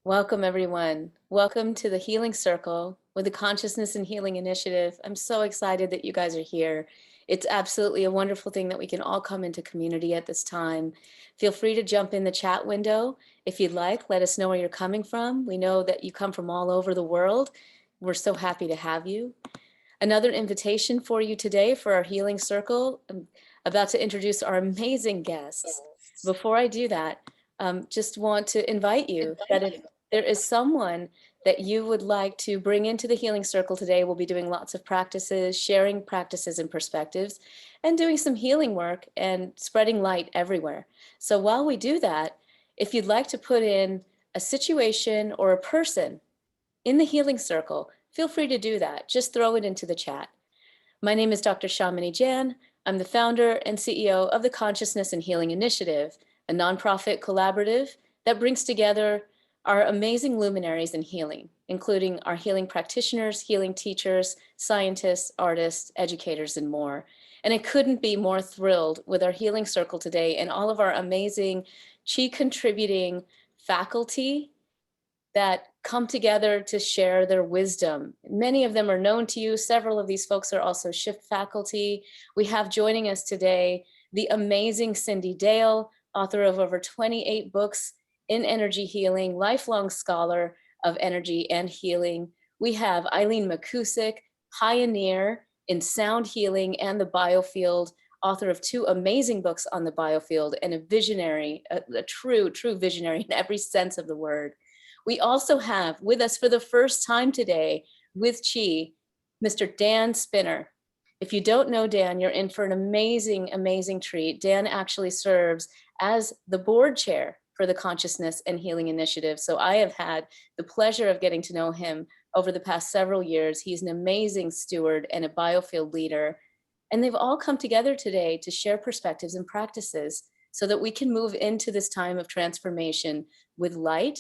Welcome, everyone. Welcome to the Healing Circle with the Consciousness and Healing Initiative. I'm so excited that you guys are here. It's absolutely a wonderful thing that we can all come into community at this time. Feel free to jump in the chat window if you'd like. Let us know where you're coming from. We know that you come from all over the world. We're so happy to have you. Another invitation for you today for our Healing Circle. I'm about to introduce our amazing guests. Before I do that, just want to invite you that if there is someone that you would like to bring into the Healing Circle today, we'll be doing lots of practices, sharing practices and perspectives, and doing some healing work and spreading light everywhere. So while we do that, if you'd like to put in a situation or a person in the Healing Circle, feel free to do that. Just throw it into the chat. My name is Dr. Shamini Jan. I'm the founder and CEO of the Consciousness and Healing Initiative, a nonprofit collaborative that brings together our amazing luminaries in healing, including our healing practitioners, healing teachers, scientists, artists, educators, and more. And I couldn't be more thrilled with our Healing Circle today and all of our amazing Chi contributing faculty that come together to share their wisdom. Many of them are known to you. Several of these folks are also shift faculty. We have joining us today the amazing Cyndi Dale, author of over 28 books in energy healing, lifelong scholar of energy and healing. We have Eileen McKusick, pioneer in sound healing and the biofield, author of 2 amazing books on the biofield, and a visionary, a true visionary in every sense of the word. We also have with us for the first time today with Chi, Mr. Dan Spinner. If you don't know Dan, you're in for an amazing treat. Dan actually serves as the board chair for the Consciousness and Healing Initiative. So I have had the pleasure of getting to know him over the past several years. He's an amazing steward and a biofield leader. And they've all come together today to share perspectives and practices so that we can move into this time of transformation with light,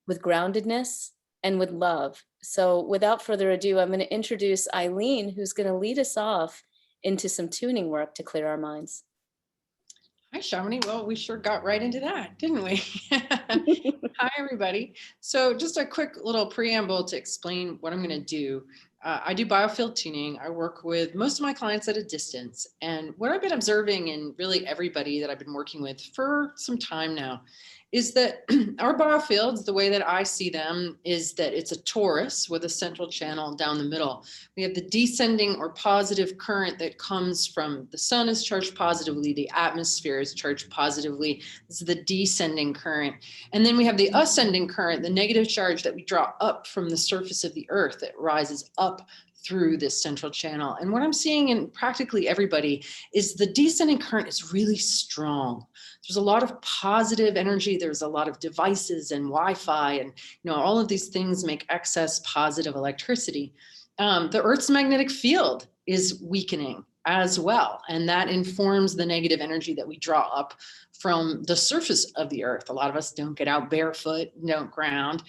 with groundedness, and with love. So without further ado, I'm going to introduce Eileen, who's going to lead us off into some tuning work to clear our minds. Hi, Shamini. Well, we sure got right into that, didn't we? Hi, everybody. So just a quick little preamble to explain what I'm going to do. I do biofield tuning. I work with most of my clients at a distance. And what I've been observing in really everybody that I've been working with for some time now is that our biofields, the way that I see them, is that it's a torus with a central channel down the middle. We have the descending or positive current that comes from the sun is charged positively, the atmosphere is charged positively. This is the descending current. And then we have the ascending current, the negative charge that we draw up from the surface of the earth that rises up through this central channel. And what I'm seeing in practically everybody is the descending current is really strong. There's a lot of positive energy. There's a lot of devices and Wi-Fi, and all of these things make excess positive electricity. The Earth's magnetic field is weakening as well, and that informs the negative energy that we draw up from the surface of the earth. A lot of us don't get out barefoot, don't ground.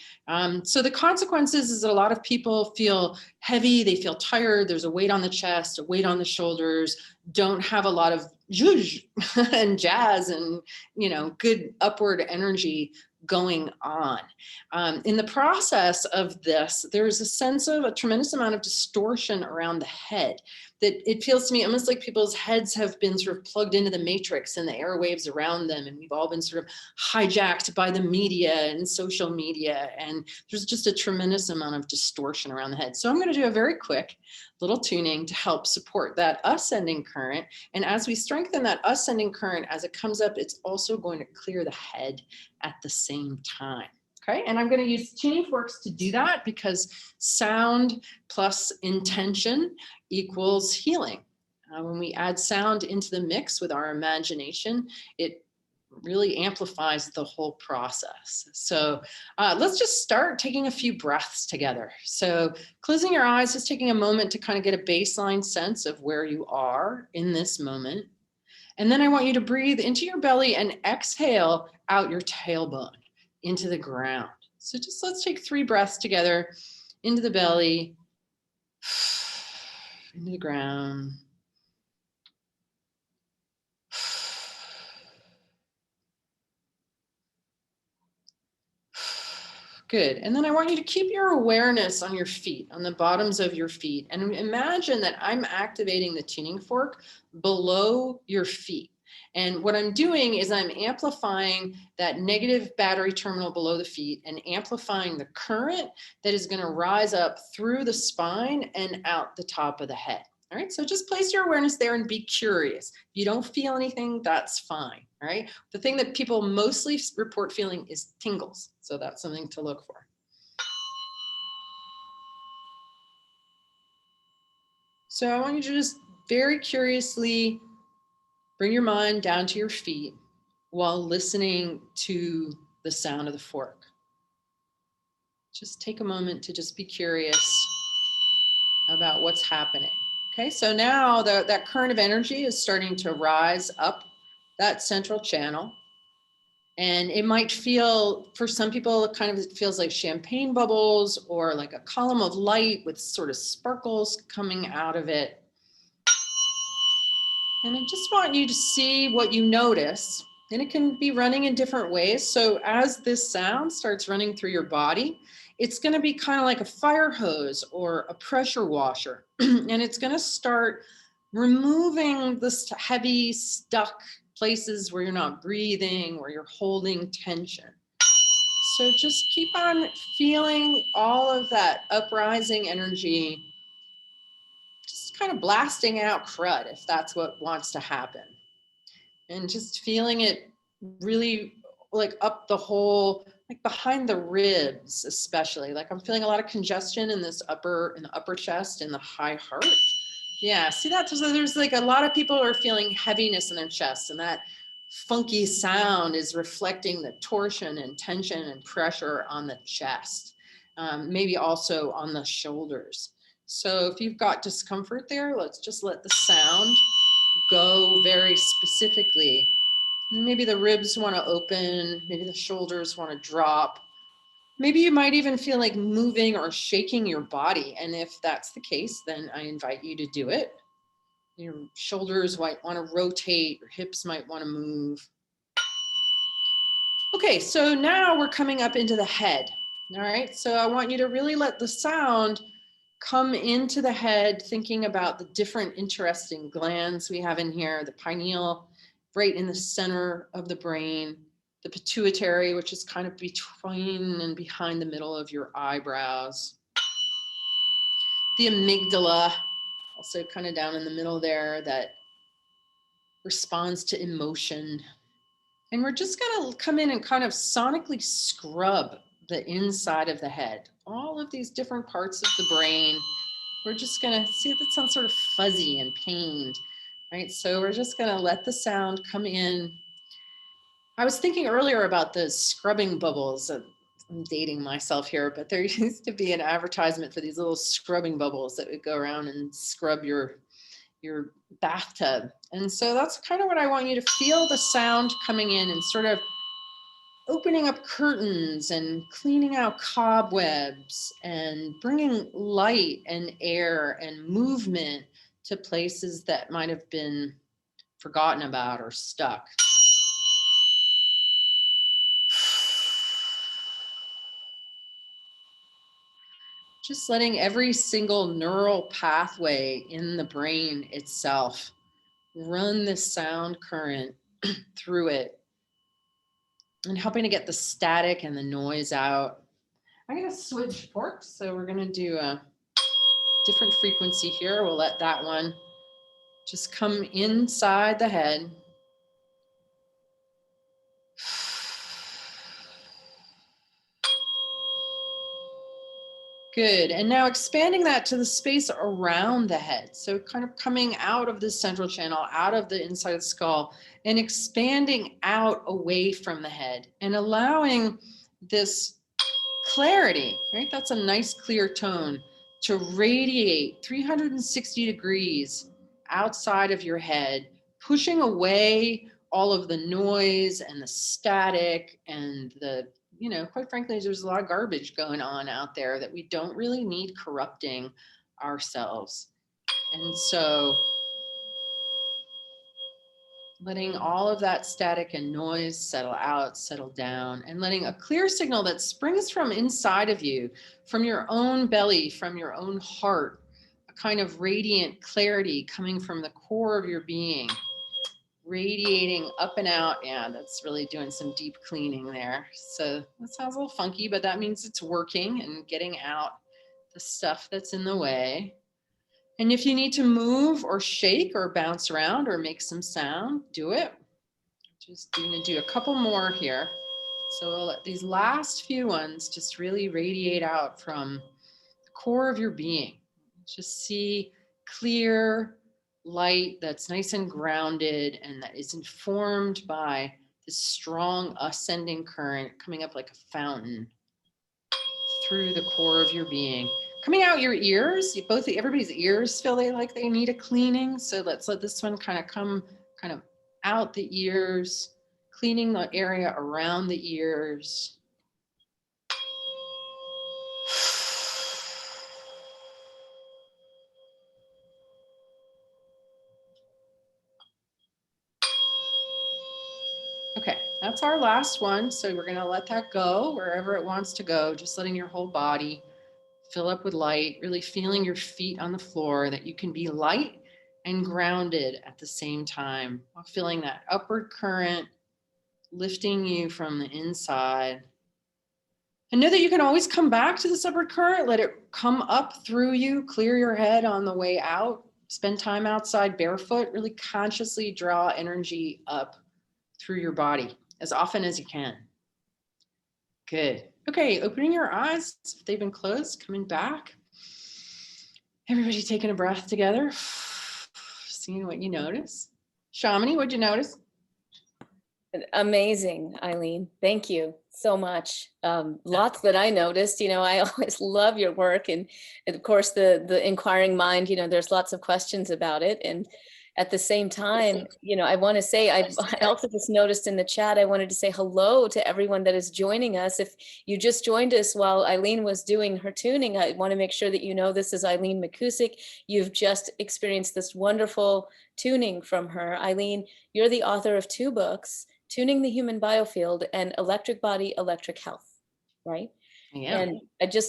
So the consequences is that a lot of people feel heavy, they feel tired, there's a weight on the chest, a weight on the shoulders, don't have a lot of zhuzh and jazz and good upward energy going on. In the process of this, there's a sense of a tremendous amount of distortion around the head, that it feels to me almost like people's heads have been sort of plugged into the matrix and the airwaves around them. And we've all been sort of hijacked by the media and social media. And there's just a tremendous amount of distortion around the head. So I'm going to do a very quick little tuning to help support that ascending current. And as we strengthen that ascending current, as it comes up, it's also going to clear the head at the same time. Okay, and I'm going to use tuning forks to do that because sound plus intention equals healing. When we add sound into the mix with our imagination, it really amplifies the whole process. So let's just start taking a few breaths together. So closing your eyes, just taking a moment to kind of get a baseline sense of where you are in this moment. And then I want you to breathe into your belly and exhale out your tailbone into the ground. So just let's take 3 breaths together into the belly, into the ground. Good. And then I want you to keep your awareness on your feet, on the bottoms of your feet. And imagine that I'm activating the tuning fork below your feet. And what I'm doing is I'm amplifying that negative battery terminal below the feet and amplifying the current that is going to rise up through the spine and out the top of the head. All right, so just place your awareness there and be curious. If you don't feel anything, that's fine. All right, the thing that people mostly report feeling is tingles. So that's something to look for. So I want you to just very curiously bring your mind down to your feet while listening to the sound of the fork. Just take a moment to just be curious about what's happening. Okay, so now that current of energy is starting to rise up that central channel. And it might feel, for some people, it kind of feels like champagne bubbles or like a column of light with sort of sparkles coming out of it. And I just want you to see what you notice. And it can be running in different ways. So as this sound starts running through your body, it's going to be kind of like a fire hose or a pressure washer. And it's going to start removing this heavy, stuck places where you're not breathing, where you're holding tension. So just keep on feeling all of that uprising energy, just kind of blasting out crud if that's what wants to happen. And just feeling it really like up the whole, like behind the ribs, especially. Like I'm feeling a lot of congestion in this in the upper chest, in the high heart. Yeah, see that? So there's like a lot of people are feeling heaviness in their chest, and that funky sound is reflecting the torsion and tension and pressure on the chest, maybe also on the shoulders. So if you've got discomfort there, let's just let the sound go very specifically. Maybe the ribs want to open, maybe the shoulders want to drop. Maybe you might even feel like moving or shaking your body. And if that's the case, then I invite you to do it. Your shoulders might want to rotate, your hips might want to move. Okay, so now we're coming up into the head. All right, so I want you to really let the sound come into the head, thinking about the different interesting glands we have in here, the pineal, right in the center of the brain, the pituitary, which is kind of between and behind the middle of your eyebrows, the amygdala, also kind of down in the middle there, that responds to emotion. And we're just going to come in and kind of sonically scrub the inside of the head, all of these different parts of the brain. We're just going to see that sounds sort of fuzzy and pained, right? So we're just going to let the sound come in. I was thinking earlier about the scrubbing bubbles. I'm dating myself here, but there used to be an advertisement for these little scrubbing bubbles that would go around and scrub your bathtub. And so that's kind of what I want you to feel, the sound coming in and sort of opening up curtains and cleaning out cobwebs and bringing light and air and movement to places that might have been forgotten about or stuck. Just letting every single neural pathway in the brain itself run this sound current through it and helping to get the static and the noise out. I'm going to switch forks. So we're going to do a different frequency here. We'll let that one just come inside the head. Good. And now expanding that to the space around the head. So kind of coming out of the central channel, out of the inside of the skull, and expanding out away from the head and allowing this clarity, right? That's a nice clear tone to radiate 360 degrees outside of your head, pushing away all of the noise and the static and the, quite frankly, there's a lot of garbage going on out there that we don't really need corrupting ourselves. And so letting all of that static and noise settle out, settle down, and letting a clear signal that springs from inside of you, from your own belly, from your own heart, a kind of radiant clarity coming from the core of your being, radiating up and out. Yeah, that's really doing some deep cleaning there. So that sounds a little funky, but that means it's working and getting out the stuff that's in the way. And if you need to move or shake or bounce around or make some sound, do it. Just going to do a couple more here. So we'll let these last few ones just really radiate out from the core of your being. Just see clear light that's nice and grounded and that is informed by this strong ascending current coming up like a fountain through the core of your being. Coming out your ears, everybody's ears feel like they need a cleaning. So let's let this one kind of come kind of out the ears, cleaning the area around the ears. Okay, that's our last one. So we're going to let that go wherever it wants to go, just letting your whole body fill up with light, really feeling your feet on the floor, that you can be light and grounded at the same time, while feeling that upward current lifting you from the inside. And know that you can always come back to this upward current, let it come up through you, clear your head on the way out, spend time outside barefoot, really consciously draw energy up through your body as often as you can. Good. Okay, opening your eyes if they've been closed, coming back. Everybody taking a breath together, seeing what you notice. Shamini, what'd you notice? Amazing, Eileen. Thank you so much. Lots that I noticed. I always love your work, and of course the inquiring mind. There's lots of questions about it, and at the same time, I want to say I also just noticed in the chat. I wanted to say hello to everyone that is joining us. If you just joined us while Eileen was doing her tuning, I want to make sure that this is Eileen McKusick. You've just experienced this wonderful tuning from her. Eileen, you're the author of 2 books, Tuning the Human Biofield and Electric Body, Electric Health, right? Yeah. And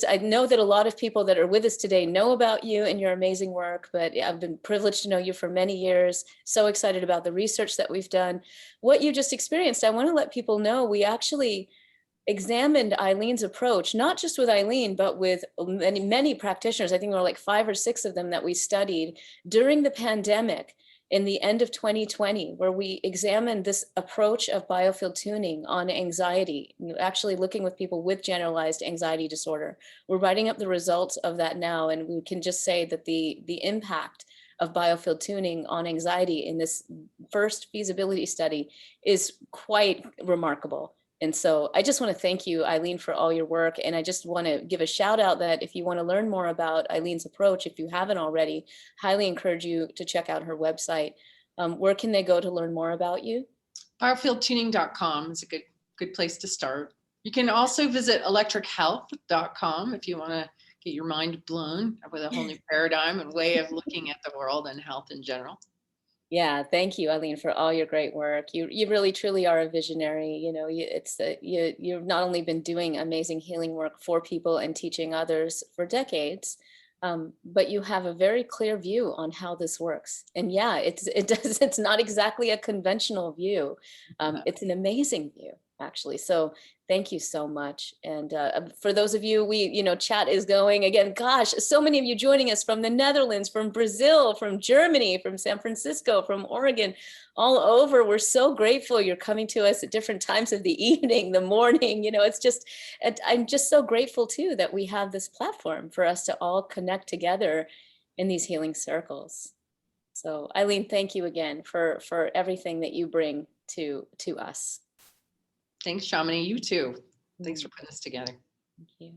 I know that a lot of people that are with us today know about you and your amazing work, but I've been privileged to know you for many years. So excited about the research that we've done. What you just experienced, I want to let people know we actually examined Eileen's approach, not just with Eileen, but with many, many practitioners. I think there were like 5 or 6 of them that we studied during the pandemic in the end of 2020, where we examined this approach of biofield tuning on anxiety, actually looking with people with generalized anxiety disorder. We're writing up the results of that now, and we can just say that the impact of biofield tuning on anxiety in this first feasibility study is quite remarkable. And so I just want to thank you, Eileen, for all your work. And I just want to give a shout out that if you want to learn more about Eileen's approach, if you haven't already, highly encourage you to check out her website. Where can they go to learn more about you? Biofieldtuning.com is a good place to start. You can also visit electrichealth.com if you want to get your mind blown with a whole new paradigm and way of looking at the world and health in general. Yeah, thank you, Eileen, for all your great work. You really truly are a visionary. You've not only been doing amazing healing work for people and teaching others for decades, but you have a very clear view on how this works. And yeah, it's not exactly a conventional view. It's an amazing view, actually. So thank you so much. And for those of you, chat is going again. Gosh, so many of you joining us from the Netherlands, from Brazil, from Germany, from San Francisco, from Oregon, all over. We're so grateful you're coming to us at different times of the evening, the morning. I'm just so grateful too that we have this platform for us to all connect together in these healing circles. So Eileen, thank you again for everything that you bring to us. Thanks, Shamini. You too. Thanks for putting this together. Thank you.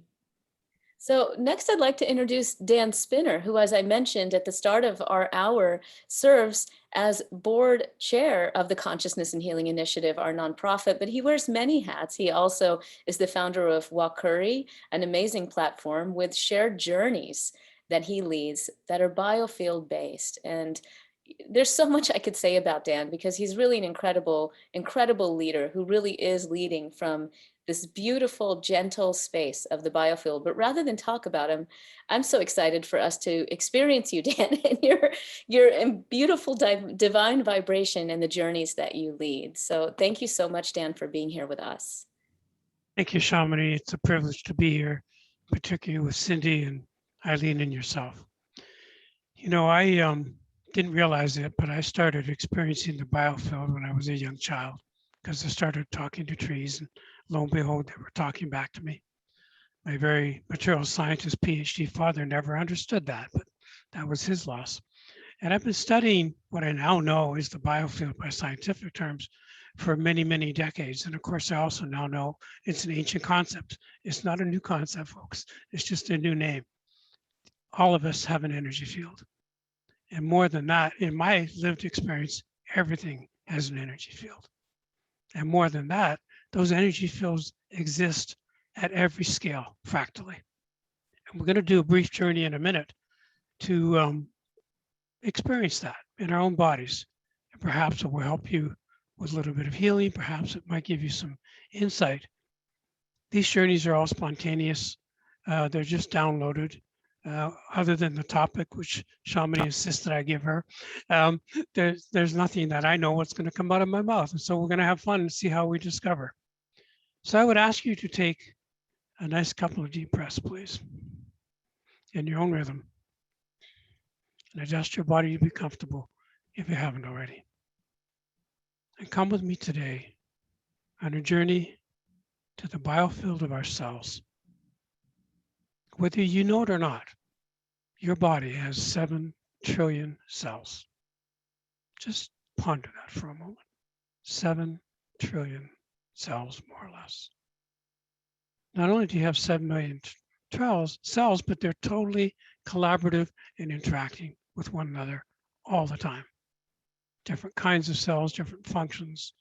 So next I'd like to introduce Dan Spinner, who, as I mentioned at the start of our hour, serves as board chair of the Consciousness and Healing Initiative, our nonprofit, but he wears many hats. He also is the founder of Wakuri, an amazing platform with shared journeys that he leads that are biofield based. And there's so much I could say about Dan because he's really an incredible, incredible leader who really is leading from this beautiful, gentle space of the biofield. But rather than talk about him, I'm so excited for us to experience you, Dan, and your beautiful divine vibration and the journeys that you lead. So thank you so much, Dan, for being here with us. Thank you, Shamini. It's a privilege to be here, particularly with Cyndi and Eileen and yourself. You know, I didn't realize it, but I started experiencing the biofield when I was a young child because I started talking to trees, and lo and behold, they were talking back to me. My very material scientist PhD father never understood that, but that was his loss. And I've been studying what I now know is the biofield by scientific terms for many, many decades. And of course, I also now know it's an ancient concept. It's not a new concept, folks. It's just a new name. All of us have an energy field. And more than that, in my lived experience, everything has an energy field. And more than that, those energy fields exist at every scale fractally. And we're going to do a brief journey in a minute to experience that in our own bodies. And perhaps it will help you with a little bit of healing. Perhaps it might give you some insight. These journeys are all spontaneous. They're just downloaded. Other than the topic, which Shamini insists that I give her, there's nothing that I know what's going to come out of my mouth. And so we're going to have fun and see how we discover. So I would ask you to take a nice couple of deep breaths, please, in your own rhythm. And adjust your body to be comfortable if you haven't already. And come with me today on a journey to the biofield of our cells. Whether you know it or not, your body has 7 trillion cells. Just ponder that for a moment. 7 trillion cells, more or less. Not only do you have 7 million cells, but they're totally collaborative and interacting with one another all the time. Different kinds of cells, different functions.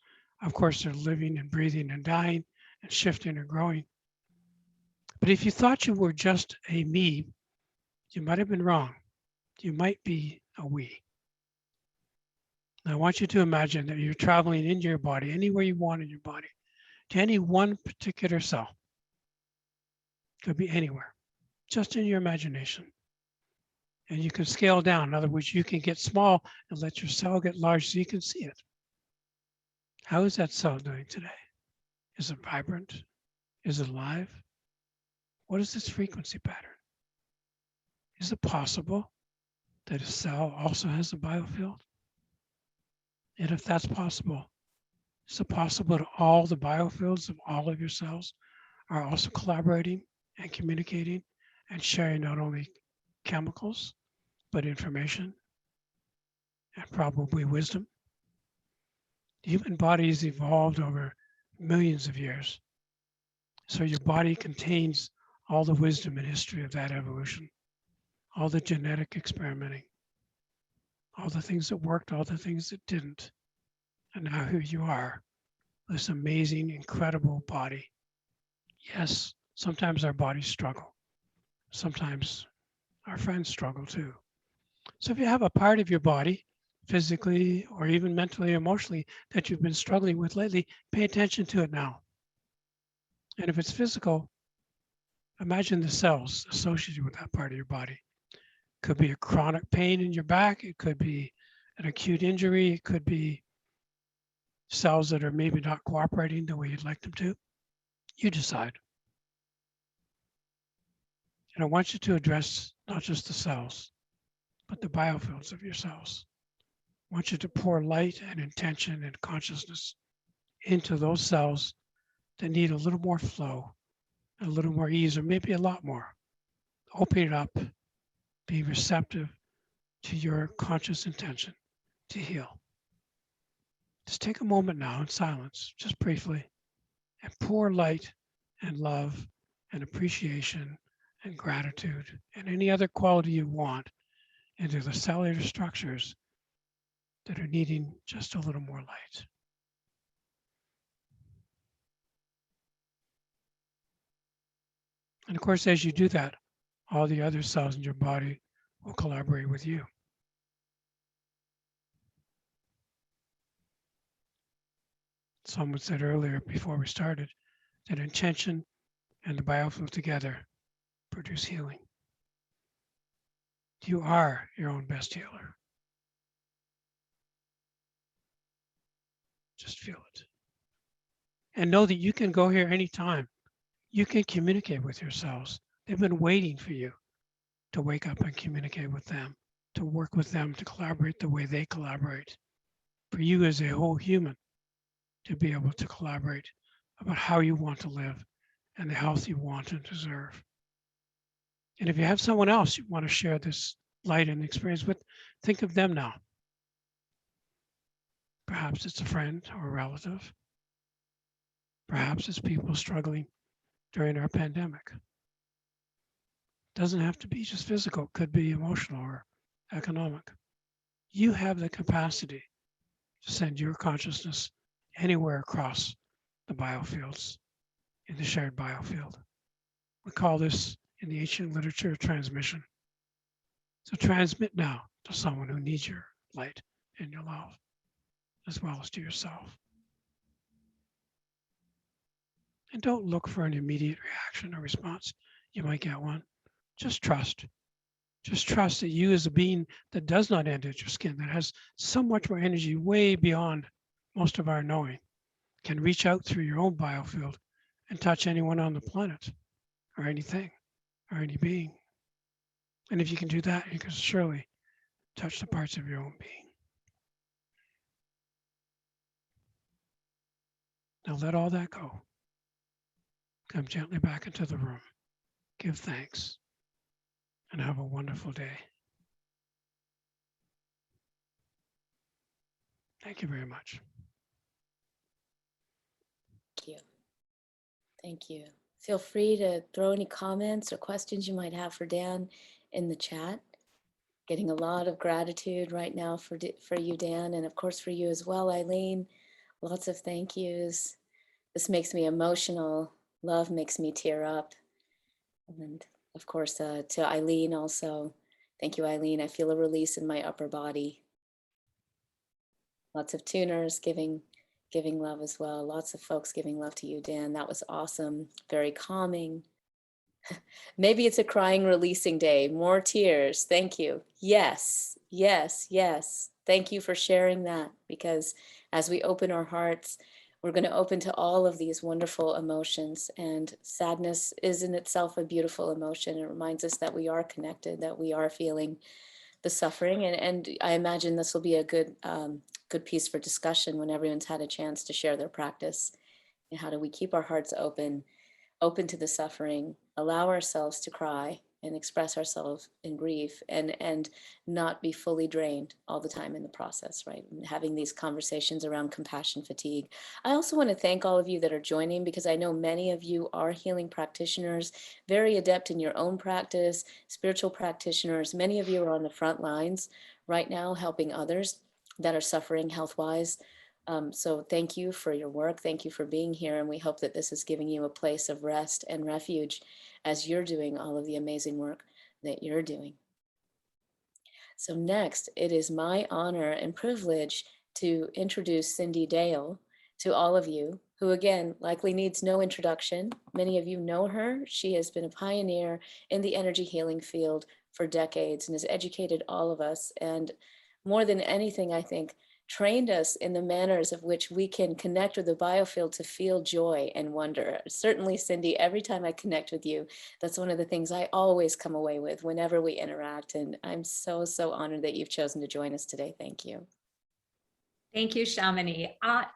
Of course, they're living and breathing and dying and shifting and growing. But if you thought you were just a me, you might have been wrong. You might be a we. Now, I want you to imagine that you're traveling into your body, anywhere you want in your body, to any one particular cell. Could be anywhere, just in your imagination. And you can scale down. In other words, you can get small and let your cell get large so you can see it. How is that cell doing today? Is it vibrant? Is it alive? What is its frequency pattern? Is it possible that a cell also has a biofield? And if that's possible, is it possible that all the biofields of all of your cells are also collaborating and communicating and sharing not only chemicals, but information and probably wisdom? The human body has evolved over millions of years. So your body contains all the wisdom and history of that evolution, all the genetic experimenting, all the things that worked, all the things that didn't. And now here you are, this amazing, incredible body. Yes, sometimes our bodies struggle. Sometimes our friends struggle too. So if you have a part of your body, physically or even mentally, emotionally, that you've been struggling with lately, pay attention to it now. And if it's physical, imagine the cells associated with that part of your body. Could be a chronic pain in your back. It could be an acute injury. It could be cells that are maybe not cooperating the way you'd like them to. You decide. And I want you to address not just the cells, but the biofields of your cells. I want you to pour light and intention and consciousness into those cells that need a little more flow, a little more ease, or maybe a lot more. Open it up, be receptive to your conscious intention to heal. Just take a moment now in silence, just briefly, and pour light and love and appreciation and gratitude and any other quality you want into the cellular structures that are needing just a little more light. And of course, as you do that, all the other cells in your body will collaborate with you. someone said earlier before we started, that intention and the biofield together produce healing. You are your own best healer. Just feel it. And know that you can go here anytime. You can communicate with yourselves. They've been waiting for you to wake up and communicate with them, to work with them, to collaborate the way they collaborate. For you as a whole human to be able to collaborate about how you want to live and the health you want and deserve. And if you have someone else you want to share this light and experience with, think of them now. Perhaps it's a friend or a relative. Perhaps it's people struggling during our pandemic. Doesn't have to be just physical, it could be emotional or economic. You have the capacity to send your consciousness anywhere across the biofields, in the shared biofield. We call this in the ancient literature transmission. So transmit now to someone who needs your light and your love, as well as to yourself. And don't look for an immediate reaction or response. You might get one. Just trust. Just trust that you as a being that does not end at your skin, that has so much more energy way beyond most of our knowing, can reach out through your own biofield and touch anyone on the planet or anything or any being. And if you can do that, you can surely touch the parts of your own being. Now let all that go. Come gently back into the room. Give thanks and have a wonderful day. Thank you very much. Thank you. Thank you. Feel free to throw any comments or questions you might have for Dan in the chat. Getting a lot of gratitude right now for you, Dan, and of course for you as well, Eileen. Lots of thank yous. This makes me emotional. Love makes me tear up. And of course, to Eileen also. Thank you, Eileen. I feel a release in my upper body. Lots of tuners giving love as well. Lots of folks giving love to you, Dan. That was awesome. Very calming. Maybe it's a crying, releasing day. More tears. Thank you. Yes, yes, yes. Thank you for sharing that, because as we open our hearts, we're going to open to all of these wonderful emotions, and sadness is in itself a beautiful emotion. It reminds us that we are connected, that we are feeling the suffering. And I imagine this will be a good piece for discussion when everyone's had a chance to share their practice. And how do we keep our hearts open to the suffering, allow ourselves to cry and express ourselves in grief, and not be fully drained all the time in the process, right? And having these conversations around compassion fatigue. I also want to thank all of you that are joining, because I know many of you are healing practitioners, very adept in your own practice, spiritual practitioners. Many of you are on the front lines right now helping others that are suffering health-wise. So thank you for your work. Thank you for being here. And we hope that this is giving you a place of rest and refuge as you're doing all of the amazing work that you're doing. So next, it is my honor and privilege to introduce Cyndi Dale to all of you, who again, likely needs no introduction. Many of you know her. She has been a pioneer in the energy healing field for decades and has educated all of us. And more than anything, I think, trained us in the manners of which we can connect with the biofield to feel joy and wonder. Certainly, Cyndi, every time I connect with you, that's one of the things I always come away with whenever we interact. And I'm so, so honored that you've chosen to join us today. Thank you. Thank you, Shamini.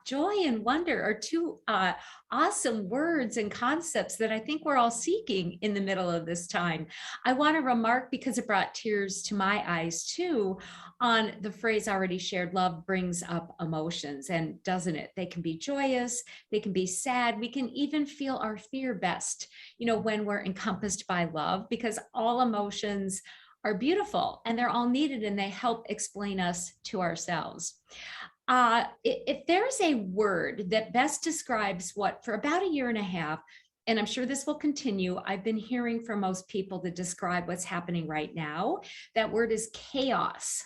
Joy and wonder are two awesome words and concepts that I think we're all seeking in the middle of this time. I want to remark, because it brought tears to my eyes too, on the phrase already shared, love brings up emotions, and doesn't it? They can be joyous, they can be sad, we can even feel our fear best, when we're encompassed by love, because all emotions are beautiful and they're all needed and they help explain us to ourselves. If there's a word that best describes what, for about a year and a half, and I'm sure this will continue, I've been hearing from most people to describe what's happening right now, that word is chaos.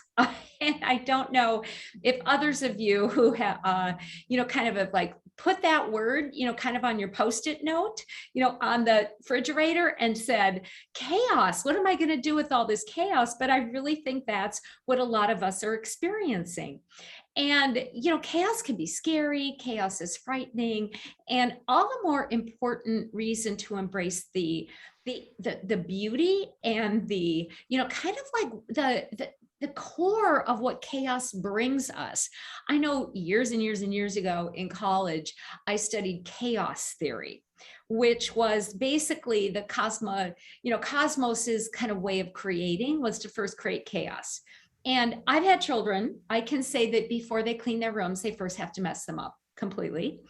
And I don't know if others of you who have, kind of like put that word, kind of on your Post-it note, on the refrigerator and said, chaos, what am I going to do with all this chaos? But I really think that's what a lot of us are experiencing. And, chaos can be scary, chaos is frightening, and all the more important reason to embrace the beauty and the, kind of like the core of what chaos brings us. I know years and years and years ago in college, I studied chaos theory, which was basically the cosmos's kind of way of creating was to first create chaos. And I've had children. I can say that before they clean their rooms, they first have to mess them up completely.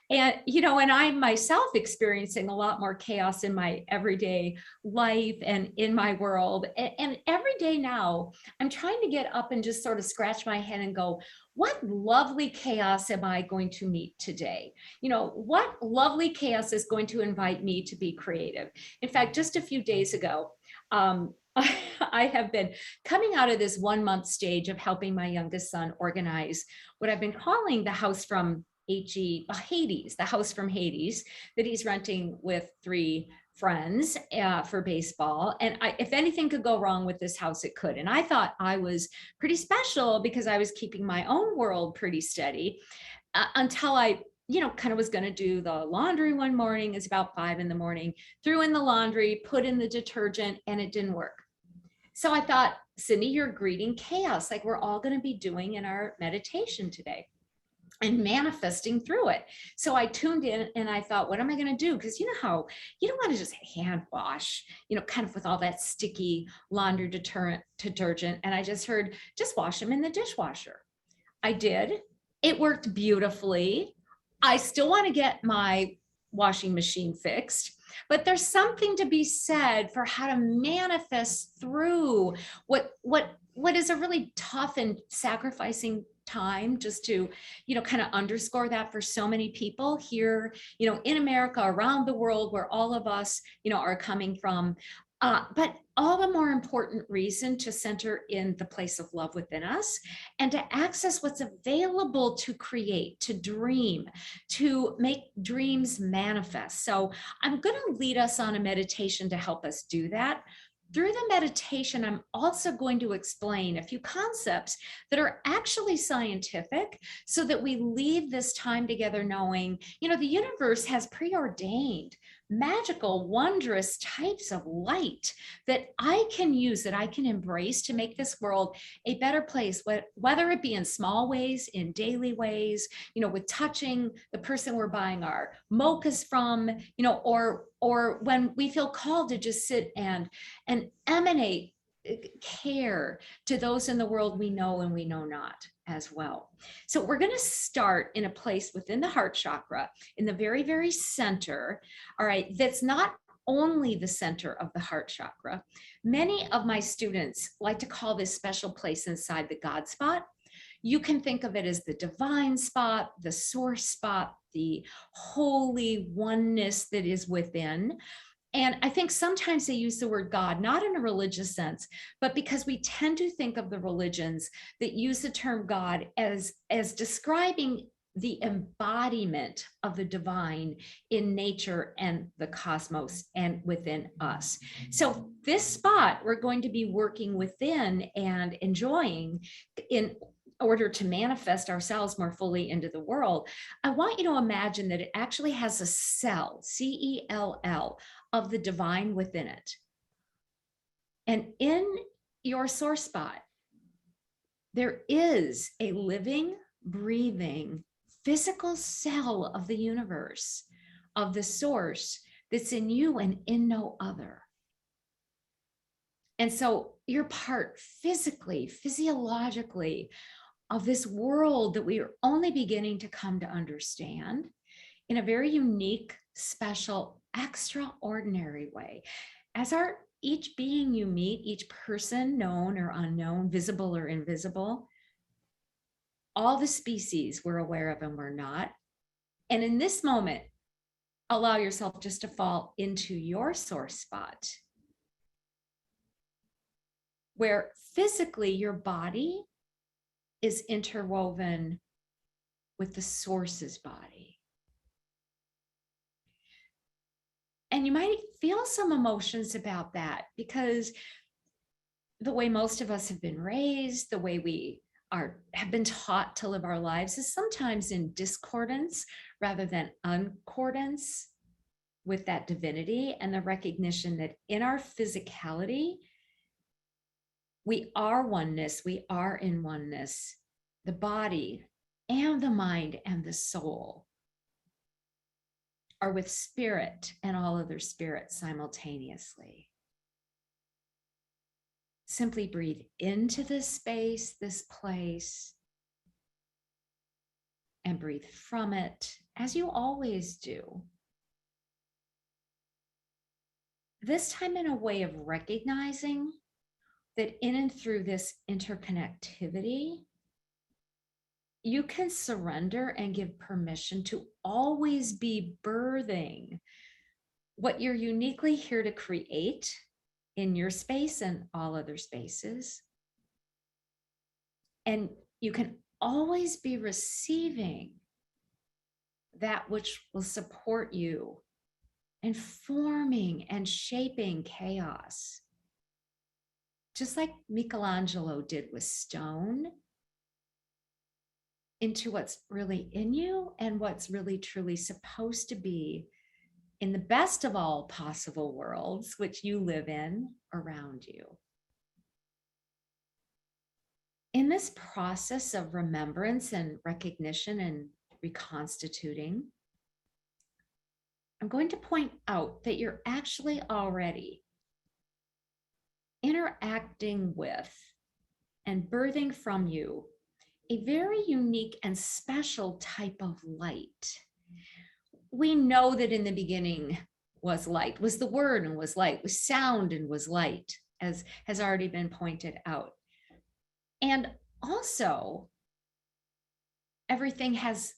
And, and I'm myself experiencing a lot more chaos in my everyday life and in my world. And every day now, I'm trying to get up and just sort of scratch my head and go, what lovely chaos am I going to meet today? What lovely chaos is going to invite me to be creative? In fact, just a few days ago, I have been coming out of this 1-month stage of helping my youngest son organize what I've been calling the house from Hades, the house from Hades that he's renting with 3 friends for baseball. And if anything could go wrong with this house, it could. And I thought I was pretty special because I was keeping my own world pretty steady until I kind of was going to do the laundry one morning. It's about 5 a.m, threw in the laundry, put in the detergent, and it didn't work. So I thought, Cyndi, you're greeting chaos like we're all going to be doing in our meditation today and manifesting through it. So I tuned in and I thought, what am I going to do? Because you know how you don't want to just hand wash, kind of with all that sticky laundry detergent. And I just heard, just wash them in the dishwasher. I did. It worked beautifully. I still want to get my washing machine fixed, but there's something to be said for how to manifest through what is a really tough and sacrificing time, just to, kind of underscore that for so many people here, in America, around the world, where all of us, are coming from. But all the more important reason to center in the place of love within us and to access what's available to create, to dream, to make dreams manifest. So I'm going to lead us on a meditation to help us do that. Through the meditation, I'm also going to explain a few concepts that are actually scientific so that we leave this time together knowing, the universe has preordained magical, wondrous types of light that I can use, that I can embrace to make this world a better place, whether it be in small ways, in daily ways, with touching the person we're buying our mochas from, or when we feel called to just sit and emanate care to those in the world we know and we know not as well. So we're going to start in a place within the heart chakra, in the very, very center. All right. That's not only the center of the heart chakra. Many of my students like to call this special place inside the God spot. You can think of it as the divine spot, the source spot, the holy oneness that is within. And I think sometimes they use the word God, not in a religious sense, but because we tend to think of the religions that use the term God as describing the embodiment of the divine in nature and the cosmos and within us. So this spot we're going to be working within and enjoying in order to manifest ourselves more fully into the world. I want you to imagine that it actually has a cell, C-E-L-L, of the divine within it. And in your source spot, there is a living, breathing, physical cell of the universe, of the source that's in you and in no other. And so you're part physically, physiologically of this world that we are only beginning to come to understand in a very unique, special, extraordinary way. As each being you meet, each person, known or unknown, visible or invisible, all the species we're aware of and we're not. And in this moment, allow yourself just to fall into your source spot, where physically your body is interwoven with the source's body. And you might feel some emotions about that because the way most of us have been raised, the way we have been taught to live our lives is sometimes in discordance rather than concordance with that divinity, and the recognition that in our physicality, we are oneness, we are in oneness, the body and the mind and the soul are with spirit and all other spirits simultaneously. Simply breathe into this space, this place, and breathe from it as you always do. This time in a way of recognizing that in and through this interconnectivity, you can surrender and give permission to always be birthing what you're uniquely here to create in your space and all other spaces. And you can always be receiving that which will support you and forming and shaping chaos. Just like Michelangelo did with stone, into what's really in you and what's really truly supposed to be in the best of all possible worlds, which you live in around you. In this process of remembrance and recognition and reconstituting, I'm going to point out that you're actually already interacting with and birthing from you a very unique and special type of light. We know that in the beginning was light, was the word and was light, was sound and was light, as has already been pointed out. And also, everything has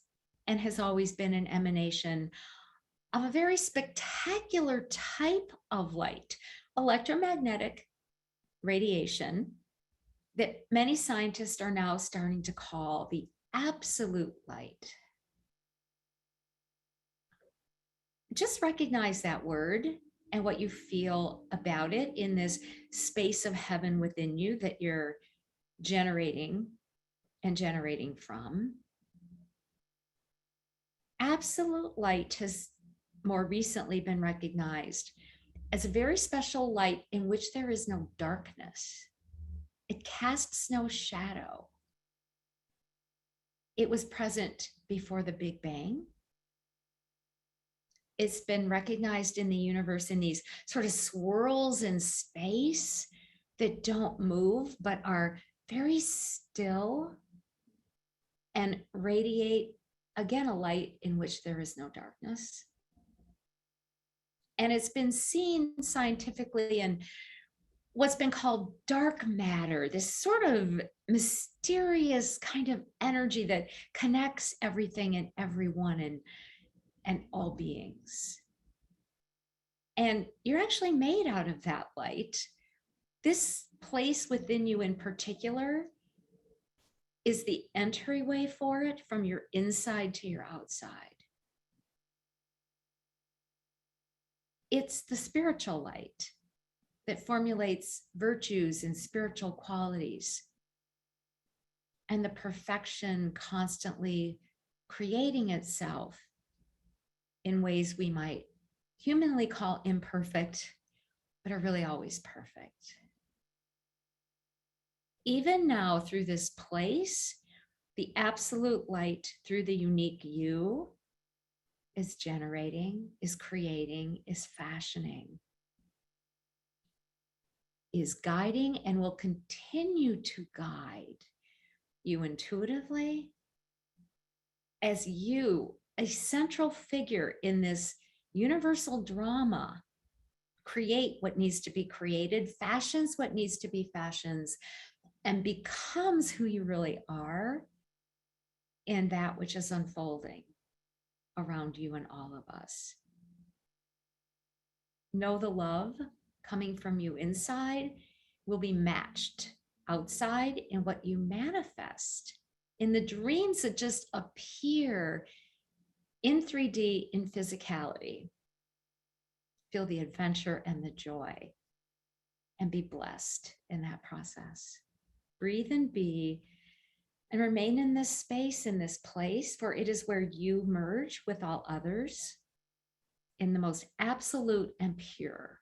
and has always been an emanation of a very spectacular type of light, electromagnetic radiation, that many scientists are now starting to call the absolute light. Just recognize that word and what you feel about it in this space of heaven within you that you're generating and generating from. Absolute light has more recently been recognized as a very special light in which there is no darkness. It casts no shadow. It was present before the Big Bang. It's been recognized in the universe in these sort of swirls in space that don't move, but are very still and radiate, again, a light in which there is no darkness. And it's been seen scientifically in what's been called dark matter, this sort of mysterious kind of energy that connects everything and everyone and all beings. And you're actually made out of that light. This place within you in particular is the entryway for it from your inside to your outside. It's the spiritual light that formulates virtues and spiritual qualities, and the perfection constantly creating itself in ways we might humanly call imperfect, but are really always perfect. Even now, through this place, the absolute light through the unique you is generating, is creating, is fashioning, is guiding, and will continue to guide you intuitively as you, a central figure in this universal drama, create what needs to be created, fashions what needs to be fashions, and becomes who you really are in that which is unfolding around you and all of us. Know the love coming from you inside will be matched outside in what you manifest in the dreams that just appear in 3D in physicality. feel the adventure and the joy, and be blessed in that process. Breathe and be, and remain in this space, in this place, for it is where you merge with all others in the most absolute and pure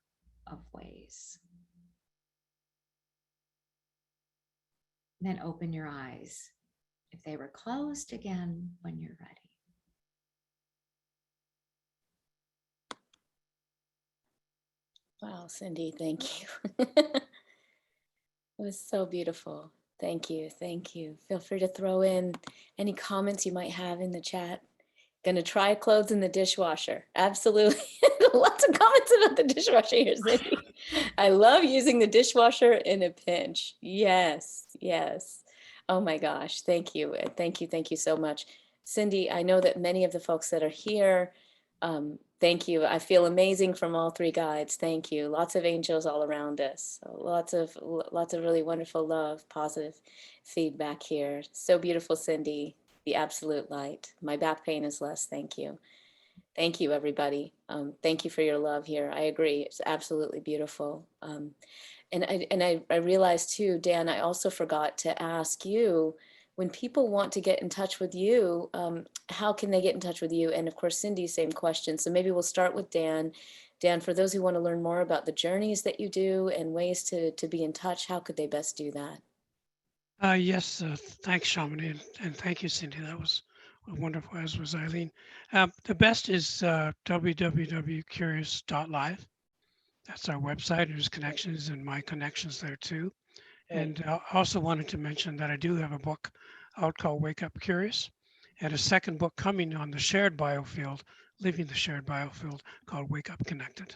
of ways. Then open your eyes if they were closed again when you're ready. Wow, Cyndi, thank you. It was so beautiful. Thank you. Thank you. Feel free to throw in any comments you might have in the chat. Gonna try clothes in the dishwasher. Absolutely. Lots of comments about the dishwasher here, Cyndi. I love using the dishwasher in a pinch. Yes, yes. Oh my gosh. Thank you. Thank you. Thank you so much. Cyndi, I know that many of the folks that are here, thank you. I feel amazing from all three guides. Thank you. Lots of angels all around us. So lots of really wonderful love, positive feedback here. So beautiful, Cyndi. The absolute light. My back pain is less. Thank you. Thank you, everybody. Thank you for your love here. I agree. It's absolutely beautiful. And I realized too, Dan, I also forgot to ask you, when people want to get in touch with you, how can they get in touch with you? And of course, Cyndi, same question. So maybe we'll start with Dan. Dan, for those who want to learn more about the journeys that you do and ways to be in touch, how could they best do that? Yes, thanks, Shamini, and thank you, Cyndi. That was wonderful, as was Eileen. The best is www.curious.live. That's our website. There's connections and my connections there too. And I also wanted to mention that I do have a book out called Wake Up Curious, and a second book coming on the shared biofield, living the shared biofield, called Wake Up Connected.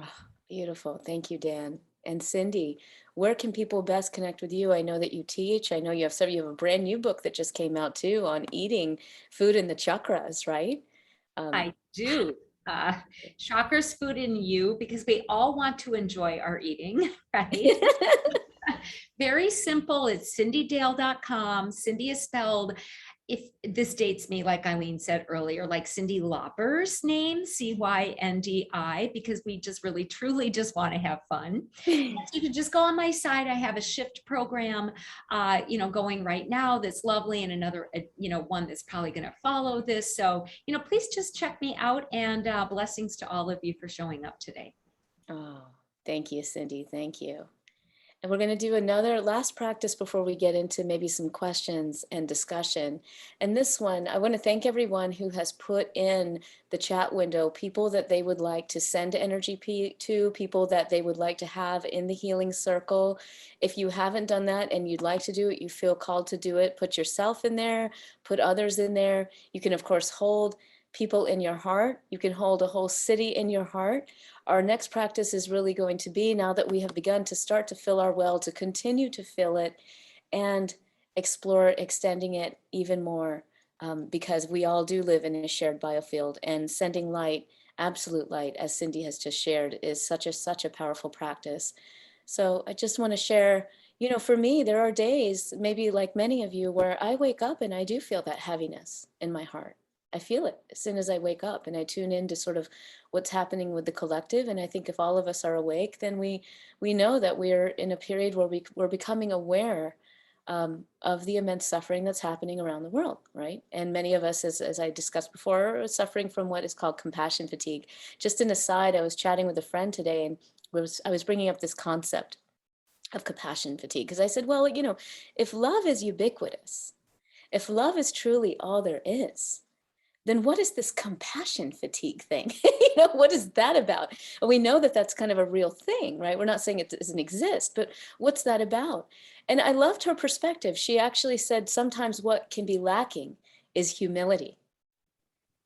Oh, beautiful. Thank you, Dan. And Cyndi, where can people best connect with you? I know that you teach. I know you have a brand new book that just came out too on eating food in the chakras, right? I do. Chakras, food, and you, because we all want to enjoy our eating, right? Very simple. It's cindydale.com. Cyndi is spelled, if this dates me, like Eileen said earlier, like Cyndi Lauper's name, Cyndi, because we just really, truly just want to have fun. So you can just go on my site. I have a shift program, going right now that's lovely, and another, one that's probably going to follow this. So, please just check me out, and blessings to all of you for showing up today. Oh, thank you, Cyndi. Thank you. And we're going to do another last practice before we get into maybe some questions and discussion. And this one, I want to thank everyone who has put in the chat window people that they would like to send energy to, people that they would like to have in the healing circle. If you haven't done that and you'd like to do it, you feel called to do it, put yourself in there, put others in there. You can, of course, hold people in your heart. You can hold a whole city in your heart. Our next practice is really going to be, now that we have begun to start to fill our well, to continue to fill it and explore extending it even more, because we all do live in a shared biofield, and sending light, absolute light, as Cyndi has just shared, is such a powerful practice. So I just want to share, for me, there are days, maybe like many of you, where I wake up and I do feel that heaviness in my heart. I feel it as soon as I wake up, and I tune into sort of what's happening with the collective. And I think if all of us are awake, then we know that we're in a period where we're becoming aware of the immense suffering that's happening around the world, right? And many of us, as I discussed before, are suffering from what is called compassion fatigue. Just an aside, I was chatting with a friend today, and I was bringing up this concept of compassion fatigue, because I said, well, if love is ubiquitous, if love is truly all there is, then what is this compassion fatigue thing? What is that about? And we know that that's kind of a real thing, right? We're not saying it doesn't exist, but what's that about? And I loved her perspective. She actually said sometimes what can be lacking is humility.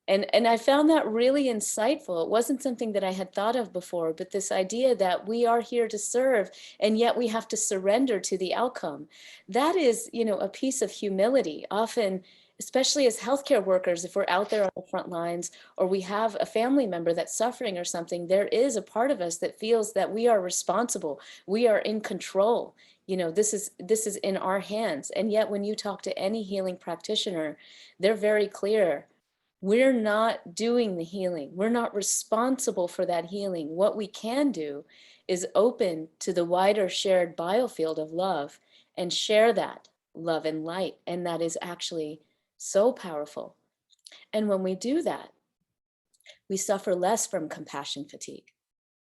And I found that really insightful. It wasn't something that I had thought of before, but this idea that we are here to serve, and yet we have to surrender to the outcome. That is, a piece of humility. Often, especially as healthcare workers, if we're out there on the front lines, or we have a family member that's suffering or something, there is a part of us that feels that we are responsible. We are in control. This is in our hands. And yet when you talk to any healing practitioner, they're very clear. We're not doing the healing. We're not responsible for that healing. What we can do is open to the wider shared biofield of love and share that love and light. And that is actually so powerful. And when we do that, we suffer less from compassion fatigue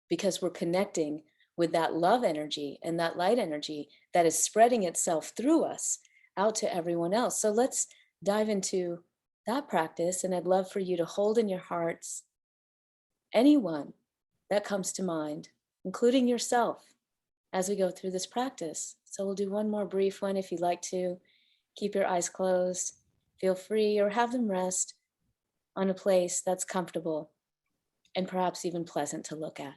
because we're connecting with that love energy and that light energy that is spreading itself through us out to everyone else. So let's dive into that practice. And I'd love for you to hold in your hearts anyone that comes to mind, including yourself, as we go through this practice. So we'll do one more brief one if you'd like to. Keep your eyes closed. Feel free or have them rest on a place that's comfortable and perhaps even pleasant to look at.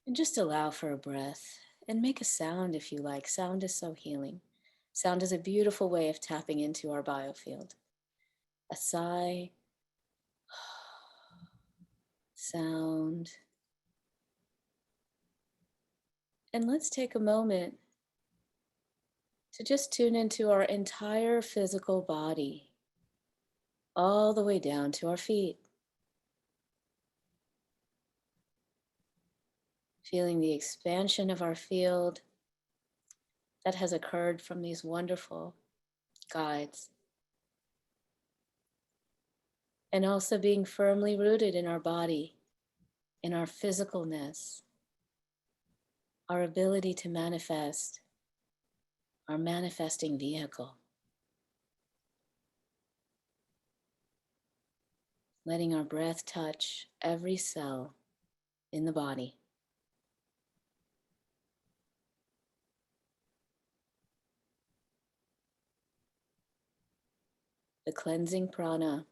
And just allow for a breath and make a sound if you like. Sound is so healing. Sound is a beautiful way of tapping into our biofield. A sigh, sound. And let's take a moment to just tune into our entire physical body, all the way down to our feet. Feeling the expansion of our field that has occurred from these wonderful guides. And also being firmly rooted in our body, in our physicalness, our ability to manifest, our manifesting vehicle. Letting our breath touch every cell in the body. The cleansing prana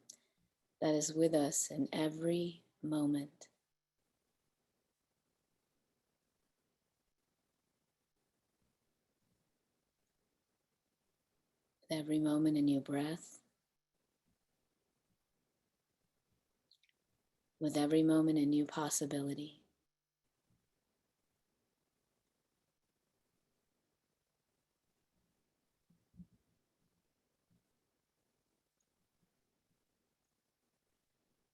that is with us in every moment. With every moment a new breath. With every moment a new possibility.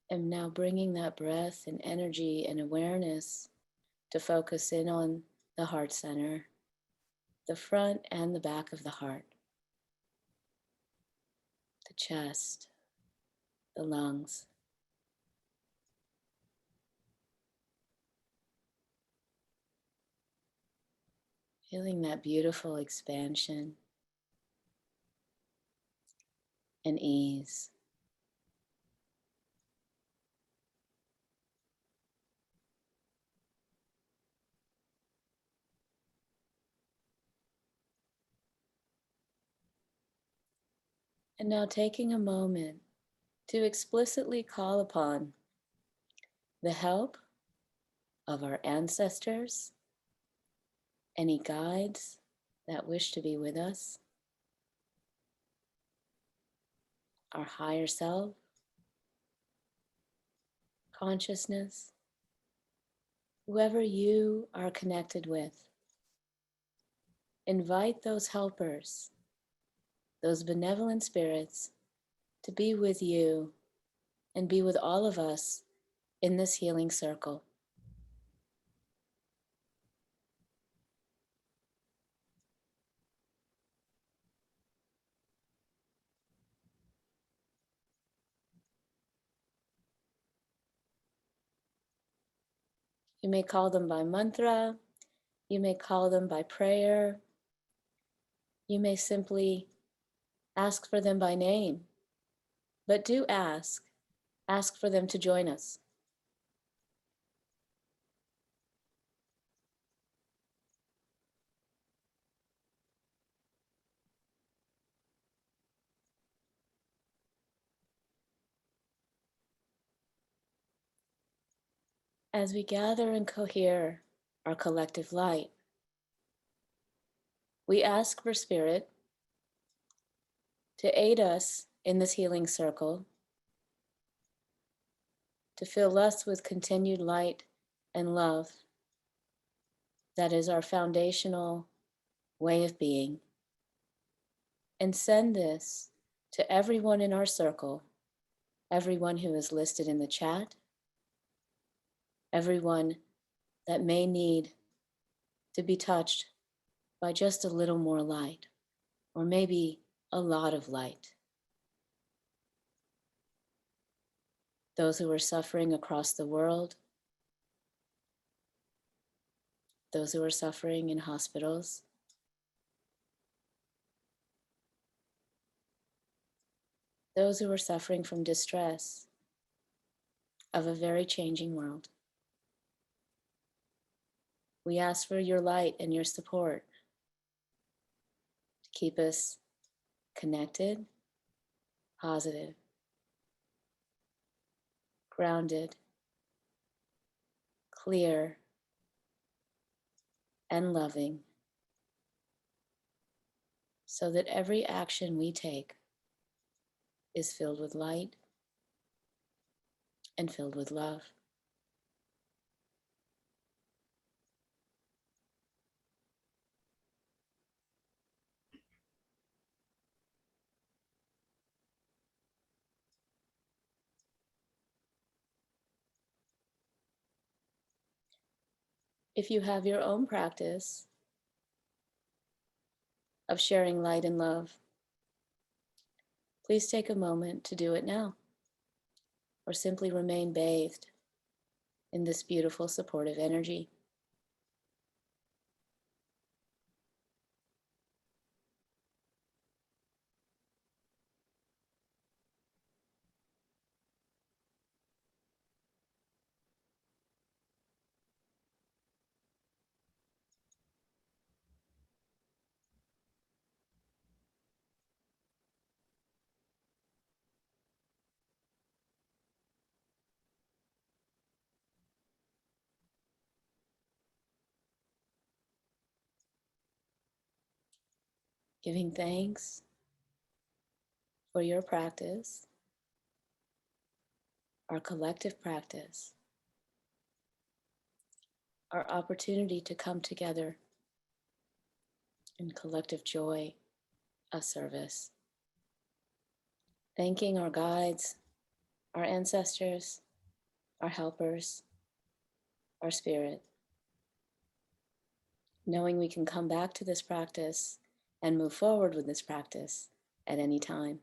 And now bringing that breath and energy and awareness to focus in on the heart center, the front and the back of the heart, the chest, the lungs. Feeling that beautiful expansion and ease. And now taking a moment to explicitly call upon the help of our ancestors, any guides that wish to be with us, our higher self, consciousness, whoever you are connected with. Invite those helpers, those benevolent spirits, to be with you and be with all of us in this healing circle. You may call them by mantra, you may call them by prayer, you may simply ask for them by name, but do ask for them to join us. As we gather and cohere our collective light, we ask for Spirit to aid us in this healing circle, to fill us with continued light and love that is our foundational way of being, and send this to everyone in our circle, everyone who is listed in the chat, everyone that may need to be touched by just a little more light, or maybe a lot of light. Those who are suffering across the world, those who are suffering in hospitals, those who are suffering from distress of a very changing world. We ask for your light and your support to keep us connected, positive, grounded, clear, and loving, so that every action we take is filled with light and filled with love. If you have your own practice of sharing light and love, please take a moment to do it now, or simply remain bathed in this beautiful supportive energy. Giving thanks for your practice, our collective practice, our opportunity to come together in collective joy of service. Thanking our guides, our ancestors, our helpers, our spirit. Knowing we can come back to this practice and move forward with this practice at any time.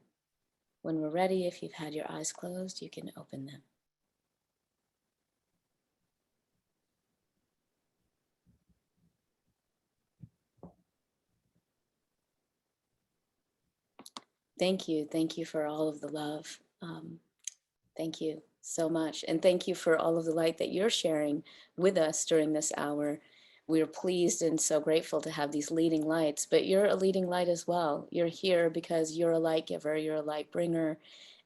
When we're ready, if you've had your eyes closed, you can open them. Thank you for all of the love. Thank you so much. And thank you for all of the light that you're sharing with us during this hour. We're pleased and so grateful to have these leading lights, but you're a leading light as well. You're here because you're a light giver, you're a light bringer,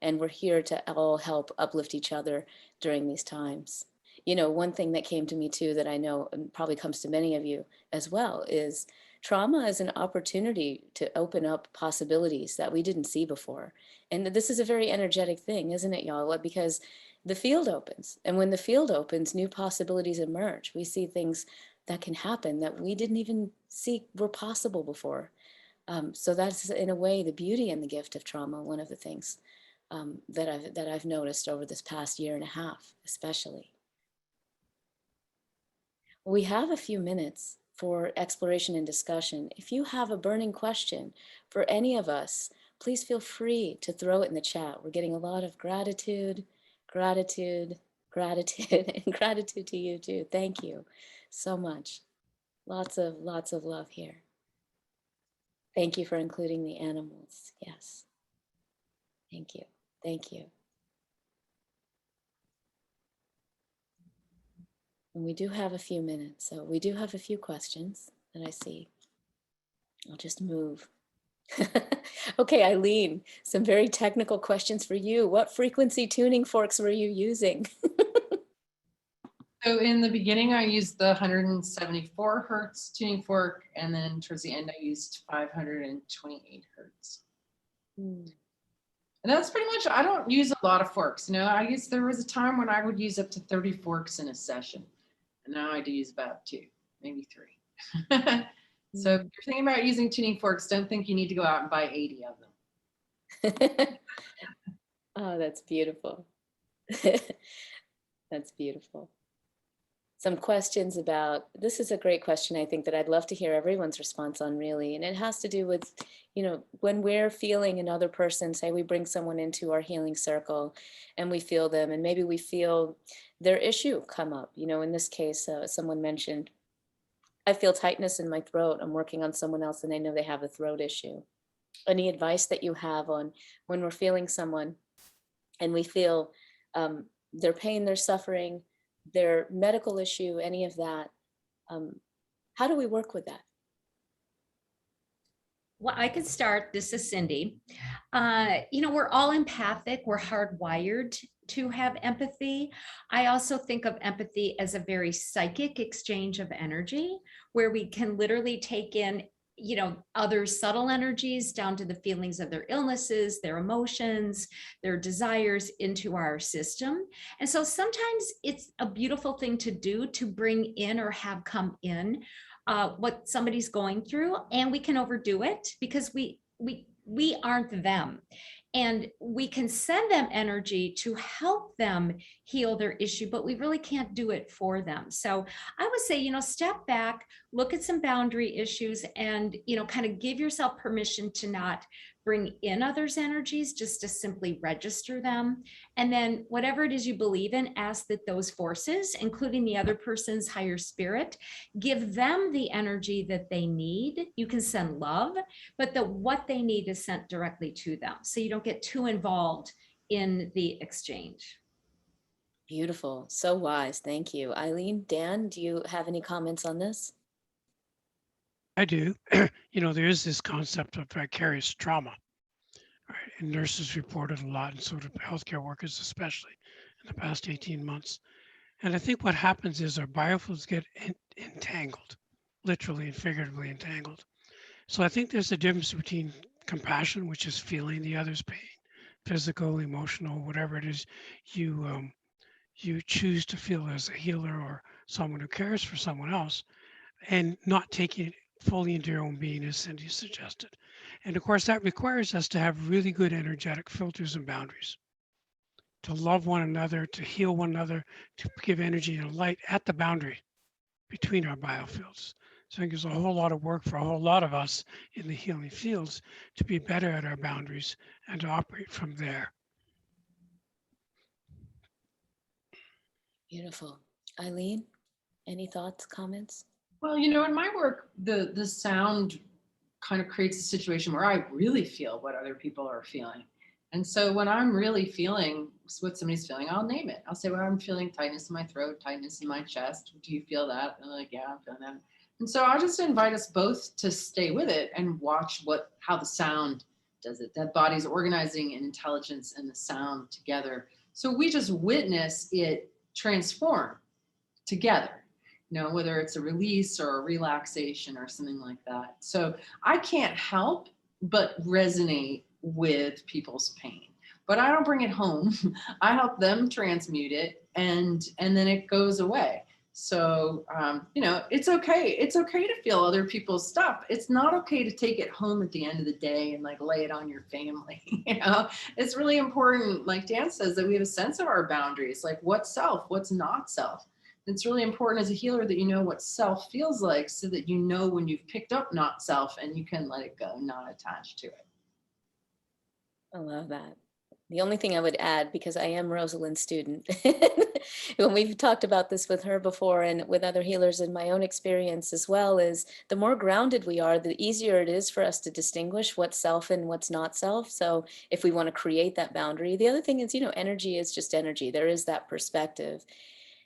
and we're here to all help uplift each other during these times. You know, one thing that came to me too that I know probably comes to many of you as well is trauma is an opportunity to open up possibilities that we didn't see before. And this is a very energetic thing, isn't it, y'all? Because the field opens, and when the field opens, new possibilities emerge. We see things that can happen that we didn't even see were possible before. So that's in a way the beauty and the gift of trauma. One of the things that I've noticed over this past year and a half, especially. We have a few minutes for exploration and discussion. If you have a burning question for any of us, please feel free to throw it in the chat. We're getting a lot of gratitude, gratitude, gratitude, and gratitude to you too. Thank you so much. Lots of love here. Thank you for including the animals. Yes. Thank you. Thank you. And we do have a few minutes, so we do have a few questions that I see. I'll just move. Okay, Eileen, some very technical questions for you. What frequency tuning forks were you using? So in the beginning, I used the 174 hertz tuning fork, and then towards the end, I used 528 hertz. And that's pretty much, I don't use a lot of forks. You know, there was a time when I would use up to 30 forks in a session. And now I do use about 2, maybe 3. So if you're thinking about using tuning forks, don't think you need to go out and buy 80 of them. Oh, that's beautiful. That's beautiful. Some questions about, this is a great question, I think, that I'd love to hear everyone's response on, really. And it has to do with, when we're feeling another person, say we bring someone into our healing circle and we feel them, and maybe we feel their issue come up. In this case, someone mentioned, I feel tightness in my throat. I'm working on someone else and they know they have a throat issue. Any advice that you have on when we're feeling someone and we feel their pain, their suffering, their medical issue, any of that, how do we work with that? Well, I could start. This is Cyndi. We're all empathic. We're hardwired to have empathy. I also think of empathy as a very psychic exchange of energy where we can literally take in other subtle energies down to the feelings of their illnesses, their emotions, their desires into our system. And so sometimes it's a beautiful thing to do to bring in or have come in what somebody's going through, and we can overdo it because we aren't them. And we can send them energy to help them heal their issue, but we really can't do it for them. So I would say, step back, look at some boundary issues and, kind of give yourself permission to not bring in others' energies, just to simply register them. And then whatever it is you believe in, ask that those forces, including the other person's higher spirit, give them the energy that they need. You can send love, but what they need is sent directly to them. So you don't get too involved in the exchange. Beautiful. So wise. Thank you. Eileen, Dan, do you have any comments on this? I do. There is this concept of vicarious trauma, right? And nurses reported a lot, and so do healthcare workers, especially in the past 18 months. And I think what happens is our biofilms get entangled, literally and figuratively entangled. So I think there's a difference between compassion, which is feeling the other's pain, physical, emotional, whatever it is you choose to feel as a healer or someone who cares for someone else, and not taking it fully into your own being, as Cyndi suggested. And of course, that requires us to have really good energetic filters and boundaries, to love one another, to heal one another, to give energy and light at the boundary between our biofields. So I think there's a whole lot of work for a whole lot of us in the healing fields to be better at our boundaries and to operate from there. Beautiful. Eileen, any thoughts, comments? Well, in my work, the sound kind of creates a situation where I really feel what other people are feeling. And so when I'm really feeling what somebody's feeling, I'll name it. I'll say, well, I'm feeling tightness in my throat, tightness in my chest. Do you feel that? And they're like, yeah, I'm feeling that. And so I'll just invite us both to stay with it and watch how the sound does it. That body's organizing and intelligence and the sound together. So we just witness it transform together. Whether it's a release or a relaxation or something like that. So I can't help but resonate with people's pain, but I don't bring it home. I help them transmute it and then it goes away. So, it's okay. It's okay to feel other people's stuff. It's not okay to take it home at the end of the day and lay it on your family. It's really important, like Dan says, that we have a sense of our boundaries, like what's self, what's not self. It's really important as a healer that you know what self feels like so that you know when you've picked up not self and you can let it go, not attach to it. I love that. The only thing I would add, because I am Rosalind's student, when we've talked about this with her before and with other healers in my own experience as well, is the more grounded we are, the easier it is for us to distinguish what's self and what's not self. So if we want to create that boundary, the other thing is, energy is just energy. There is that perspective.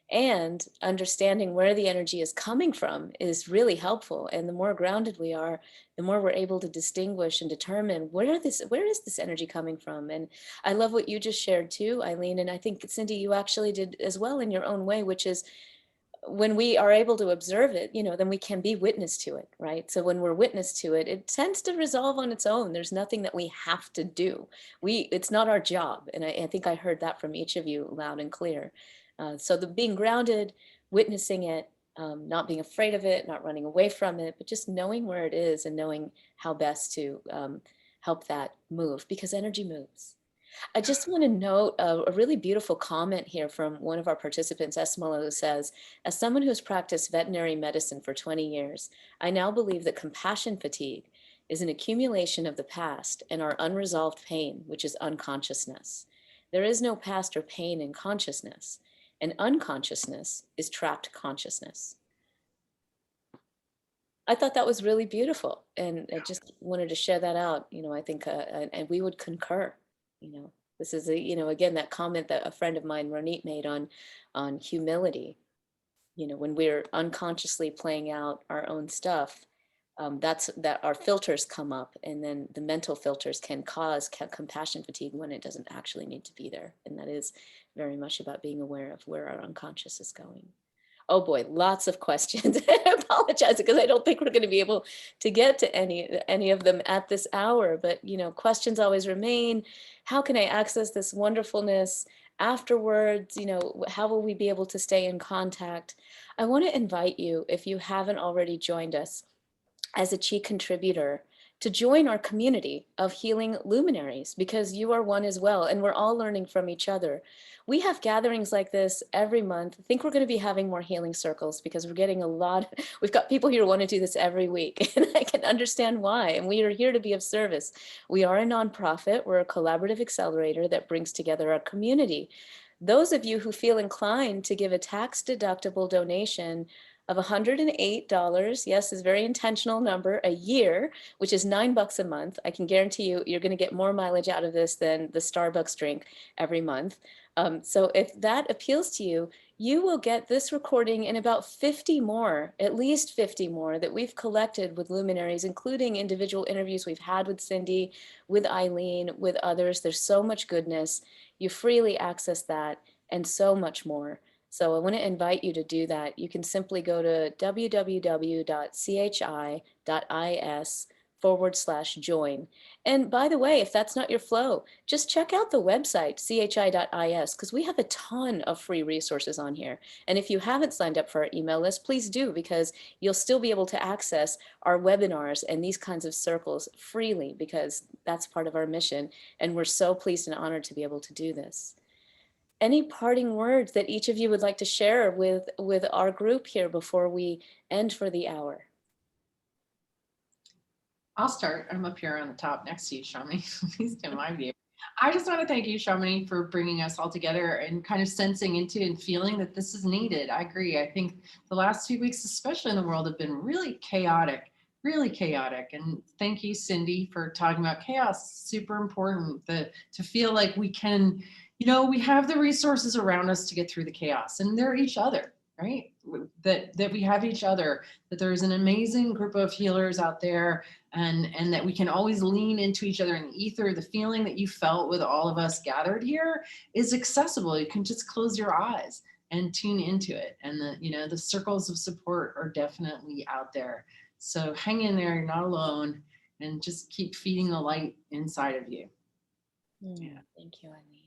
And understanding where the energy is coming from is really helpful. And the more grounded we are, the more we're able to distinguish and determine where is this energy coming from. And I love what you just shared too, Eileen. And I think, Cyndi, you actually did as well in your own way, which is when we are able to observe it, then we can be witness to it, right? So when we're witness to it, it tends to resolve on its own. There's nothing that we have to do. It's not our job. And I think I heard that from each of you loud and clear. So the being grounded, witnessing it, not being afraid of it, not running away from it, but just knowing where it is and knowing how best to help that move, because energy moves. I just want to note a really beautiful comment here from one of our participants, Esmala, who says, as someone who has practiced veterinary medicine for 20 years, I now believe that compassion fatigue is an accumulation of the past and our unresolved pain, which is unconsciousness. There is no past or pain in consciousness, and unconsciousness is trapped consciousness. I thought that was really beautiful, and I just wanted to share that out. I think, and we would concur. This is again, that comment that a friend of mine, Ronit, made on humility. When we're unconsciously playing out our own stuff, that our filters come up, and then the mental filters can cause compassion fatigue when it doesn't actually need to be there. And that is very much about being aware of where our unconscious is going. Oh boy, lots of questions. I apologize because I don't think we're going to be able to get to any of them at this hour, but questions always remain. How can I access this wonderfulness afterwards? How will we be able to stay in contact? I want to invite you, if you haven't already joined us as a Chi contributor, to join our community of healing luminaries, because you are one as well, and we're all learning from each other. We have gatherings like this every month. I think we're going to be having more healing circles because we're getting we've got people here who want to do this every week, and I can understand why, and we are here to be of service. We are a nonprofit. We're a collaborative accelerator that brings together our community. Those of you who feel inclined to give a tax-deductible donation of $108, yes, is a very intentional number, a year, which is $9 a month. I can guarantee you're going to get more mileage out of this than the Starbucks drink every month. So if that appeals to you, you will get this recording and about 50 more, at least 50 more that we've collected with luminaries, including individual interviews we've had with Cyndi, with Eileen, with others. There's so much goodness. You freely access that and so much more. So I want to invite you to do that. You can simply go to www.chi.is/join. And by the way, if that's not your flow, just check out the website, chi.is, because we have a ton of free resources on here. And if you haven't signed up for our email list, please do, because you'll still be able to access our webinars and these kinds of circles freely, because that's part of our mission. And we're so pleased and honored to be able to do this. Any parting words that each of you would like to share with our group here before we end for the hour? I'll start. I'm up here on the top next to you, Shamini, at least in my view. I just want to thank you, Shamini, for bringing us all together and kind of sensing into and feeling that this is needed. I agree. I think the last few weeks, especially in the world, have been really chaotic. And thank you, Cyndi, for talking about chaos. Super important to feel like we can, we have the resources around us to get through the chaos, and they're each other, right? That we have each other, that there's an amazing group of healers out there, and that we can always lean into each other in the ether. The feeling that you felt with all of us gathered here is accessible. You can just close your eyes and tune into it. And the circles of support are definitely out there. So hang in there, you're not alone, and just keep feeding the light inside of you. Yeah. Thank you, Eileen.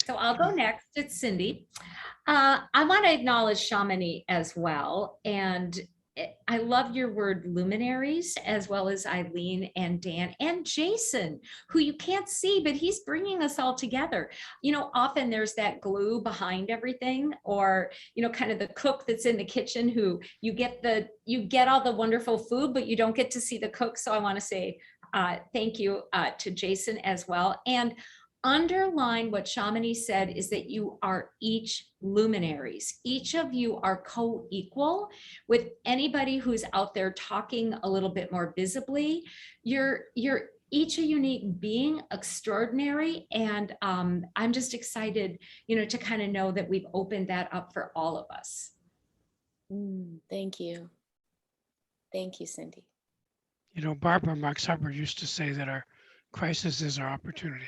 So I'll go next. It's Cyndi. I want to acknowledge Shamini as well. And I love your word luminaries, as well as Eileen and Dan and Jason, who you can't see, but he's bringing us all together. Often there's that glue behind everything, or, kind of the cook that's in the kitchen who you get all the wonderful food, but you don't get to see the cook. So I want to say thank you to Jason as well. And underline what Shamini said is that you are each luminaries. Each of you are co-equal with anybody who's out there talking a little bit more visibly. You're each a unique being, extraordinary. And I'm just excited, to kind of know that we've opened that up for all of us. Thank you. Thank you, Cyndi. Barbara Marx Hubbard used to say that our crisis is our opportunity.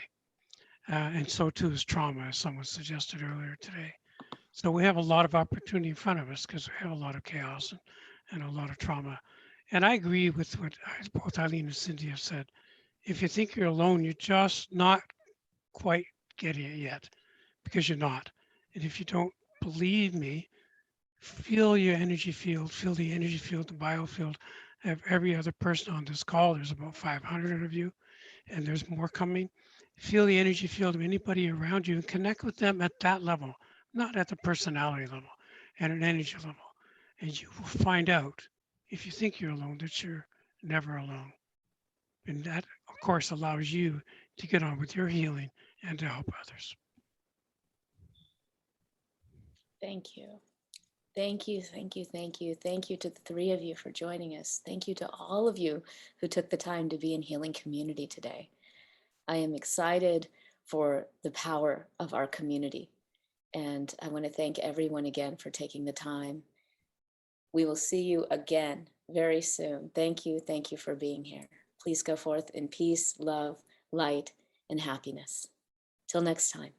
And so too is trauma, as someone suggested earlier today. So we have a lot of opportunity in front of us because we have a lot of chaos and a lot of trauma. And I agree with what both Eileen and Cyndi have said. If you think you're alone, you're just not quite getting it yet, because you're not. And if you don't believe me, feel your energy field, feel the energy field, the biofield every other person on this call. There's about 500 of you, and there's more coming. Feel the energy field of anybody around you and connect with them at that level, not at the personality level, at an energy level. And you will find out, if you think you're alone, that you're never alone. And that, of course, allows you to get on with your healing and to help others. Thank you. Thank you, thank you, thank you. Thank you to the three of you for joining us. Thank you to all of you who took the time to be in Healing Community today. I am excited for the power of our community. And I want to thank everyone again for taking the time. We will see you again very soon. Thank you for being here. Please go forth in peace, love, light, and happiness. Till next time.